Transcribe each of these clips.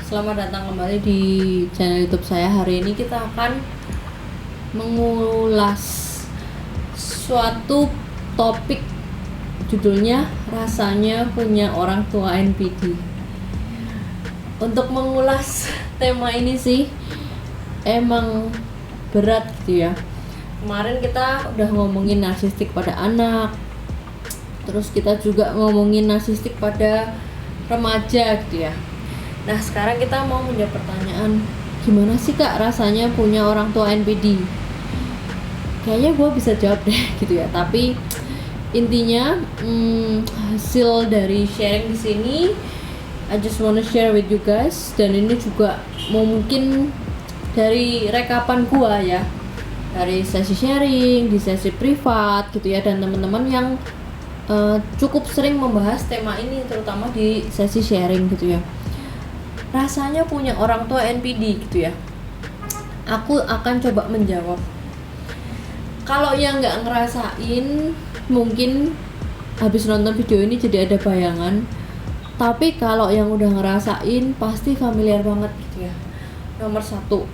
Selamat datang kembali di channel YouTube saya. Hari ini kita akan mengulas suatu topik, judulnya rasanya punya orang tua NPD. Untuk mengulas tema ini sih emang berat gitu ya. Kemarin kita udah ngomongin narsistik pada anak, terus kita juga ngomongin narsistik pada remaja gitu ya. Nah sekarang kita mau menjawab pertanyaan, gimana sih kak rasanya punya orang tua NPD? Kayaknya gue bisa jawab deh gitu ya. Tapi intinya hasil dari sharing di sini, I just wanna share with you guys. Dan ini juga mau mungkin dari rekapan gue ya, dari sesi sharing, di sesi privat gitu ya. Dan teman-teman yang cukup sering membahas tema ini, terutama di sesi sharing gitu ya. Rasanya punya orang tua NPD gitu ya. Aku akan coba menjawab. Kalau yang nggak ngerasain, mungkin habis nonton video ini jadi ada bayangan. Tapi kalau yang udah ngerasain, pasti familiar banget gitu ya. Nomor satu,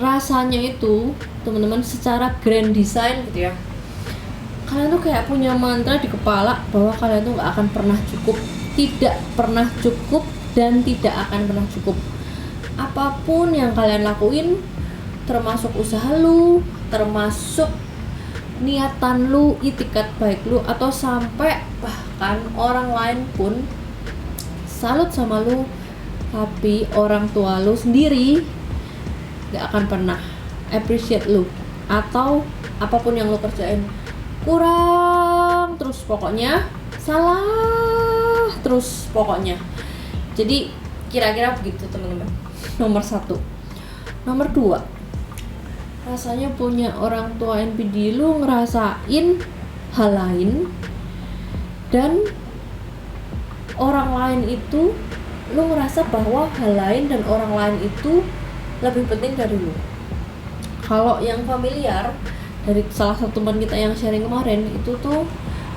rasanya itu teman-teman secara grand design gitu ya. Kalian tuh kayak punya mantra di kepala bahwa kalian tuh nggak akan pernah cukup, tidak pernah cukup, dan tidak akan pernah cukup. Apapun yang kalian lakuin, termasuk usaha lu, termasuk niatan lu, itikat baik lu, atau sampai bahkan orang lain pun salut sama lu, tapi orang tua lu sendiri gak akan pernah appreciate lu. Atau apapun yang lu kerjain kurang terus, pokoknya salah terus pokoknya. Jadi kira-kira begitu teman-teman. Nomor satu. Nomor dua, rasanya punya orang tua NPD, lu ngerasain hal lain dan orang lain itu, lu ngerasa bahwa hal lain dan orang lain itu lebih penting dari lu. Kalau yang familiar dari salah satu teman kita yang sharing kemarin itu tuh,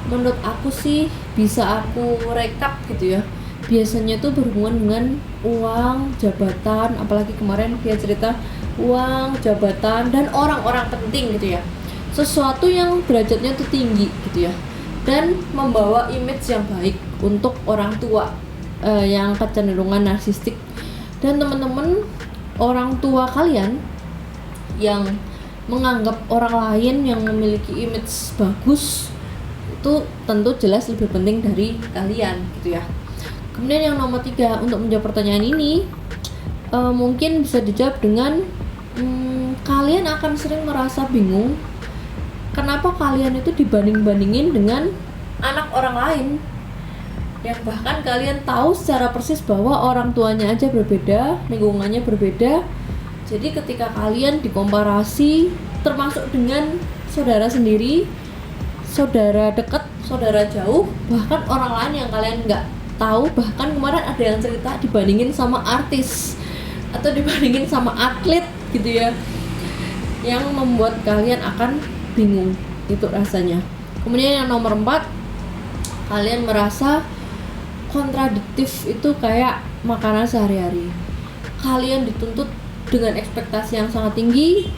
menurut aku sih bisa aku rekap gitu ya, biasanya tuh berhubungan dengan uang, jabatan, apalagi kemarin dia cerita uang, jabatan, dan orang-orang penting gitu ya, sesuatu yang derajatnya tuh tinggi gitu ya, dan membawa image yang baik untuk orang tua yang kecenderungan narsistik. Dan teman-teman, orang tua kalian yang menganggap orang lain yang memiliki image bagus itu tentu jelas lebih penting dari kalian gitu ya. Kemudian yang nomor tiga, untuk menjawab pertanyaan ini mungkin bisa dijawab dengan kalian akan sering merasa bingung kenapa kalian itu dibanding-bandingin dengan anak orang lain, yang bahkan kalian tahu secara persis bahwa orang tuanya aja berbeda, lingkungannya berbeda. Jadi ketika kalian dikomparasi, termasuk dengan saudara sendiri, saudara dekat, saudara jauh, bahkan orang lain yang kalian nggak tahu, bahkan kemarin ada yang cerita dibandingin sama artis atau dibandingin sama atlet gitu ya, yang membuat kalian akan bingung itu rasanya. Kemudian yang nomor 4, kalian merasa kontradiktif itu kayak makanan sehari-hari. Kalian dituntut dengan ekspektasi yang sangat tinggi.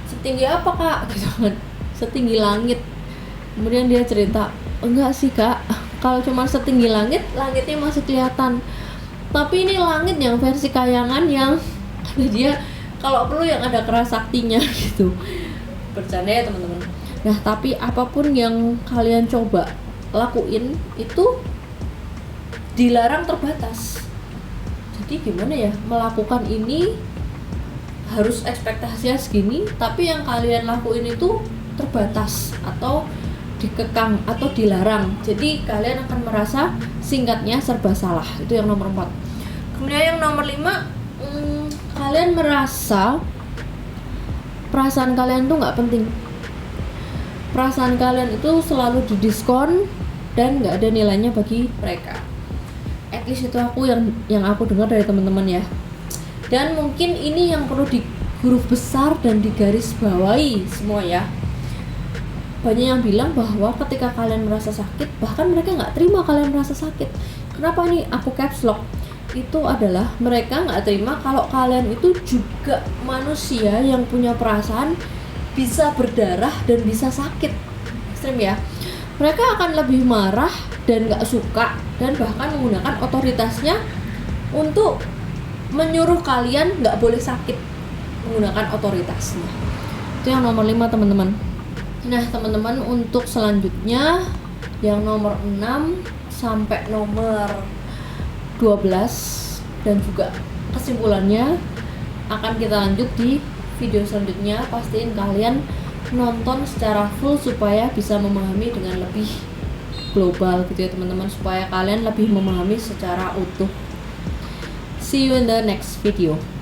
Setinggi apa kak? Gitu kan, setinggi langit. Kemudian dia cerita, enggak sih kak, kalau cuma setinggi langit, langitnya masih kelihatan. Tapi ini langit yang versi kayangan, yang ada dia kalau perlu yang ada keras saktinya gitu. Bercanda ya teman-teman. Nah tapi apapun yang kalian coba lakuin itu dilarang terbatas. Jadi gimana ya, melakukan ini harus ekspektasinya segini, tapi yang kalian lakuin itu terbatas atau dikekang atau dilarang. Jadi kalian akan merasa singkatnya serba salah. Itu yang nomor 4. Kemudian yang nomor 5, kalian merasa perasaan kalian tuh nggak penting. Perasaan kalian itu selalu didiskon dan nggak ada nilainya bagi mereka. At least itu aku yang aku dengar dari teman-teman ya. Dan mungkin ini yang perlu di huruf besar dan digaris bawahi semua ya. Banyak yang bilang bahwa ketika kalian merasa sakit, bahkan mereka nggak terima kalian merasa sakit. Kenapa ini aku caps lock? itu adalah mereka nggak terima kalau kalian itu juga manusia yang punya perasaan, bisa berdarah dan bisa sakit. Ekstrim ya. Mereka akan lebih marah dan nggak suka dan bahkan menggunakan otoritasnya untuk menyuruh kalian nggak boleh sakit menggunakan otoritasnya. Itu yang nomor 5 teman-teman. Nah teman-teman, untuk selanjutnya yang nomor 6 sampai nomor 12 dan juga kesimpulannya akan kita lanjut di video selanjutnya. Pastiin kalian nonton secara full supaya bisa memahami dengan lebih global gitu ya teman-teman, supaya kalian lebih memahami secara utuh. See you in the next video.